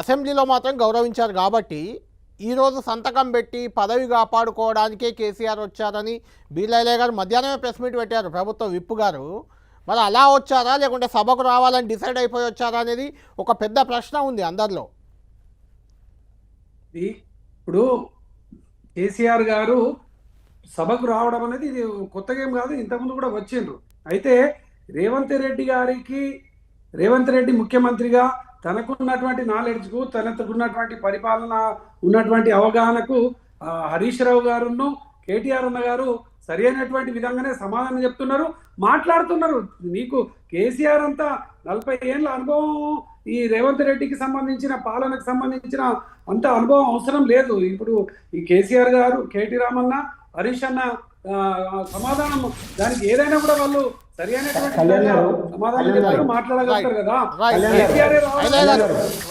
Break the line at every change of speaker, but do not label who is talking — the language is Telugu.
అసెంబ్లీలో మాత్రం గౌరవించారు కాబట్టి ఈరోజు సంతకం పెట్టి పదవి కాపాడుకోవడానికే కేసీఆర్ వచ్చారని బీలైలే గారు మధ్యాహ్నమే ప్రెస్ మీట్ పెట్టారు ప్రభుత్వ విప్ గారు. మరి అలా వచ్చారా లేకుంటే సభకు రావాలని డిసైడ్ అయిపోయి వచ్చారా అనేది ఒక పెద్ద ప్రశ్న ఉంది అందరిలో.
ఇప్పుడు కేసీఆర్ గారు సభకు రావడం అనేది ఇది కొత్తగా ఏం కాదు, ఇంతకుముందు కూడా వచ్చిండ్రు. అయితే రేవంత్ రెడ్డి ముఖ్యమంత్రిగా తనకున్నటువంటి నాలెడ్జ్కు, తనకున్నటువంటి పరిపాలన ఉన్నటువంటి అవగాహనకు హరీష్ రావు గారును కేటీఆర్ అన్న గారు సరి అయినటువంటి విధంగానే సమాధానం చెప్తున్నారు, మాట్లాడుతున్నారు. నీకు కేసీఆర్ అంతా 40 ఏళ్ళ అనుభవం, ఈ రేవంత్ రెడ్డికి సంబంధించిన పాలనకు సంబంధించిన అంత అనుభవం అవసరం లేదు. ఇప్పుడు ఈ కేసీఆర్ గారు, కేటీ రామన్న, హరీష్ అన్న సమాధానం దానికి ఏదైనా కూడా వాళ్ళు సరి అయినటువంటి సమాధానం చెప్తారు, మాట్లాడగలుగుతారు కదా. కేసీఆర్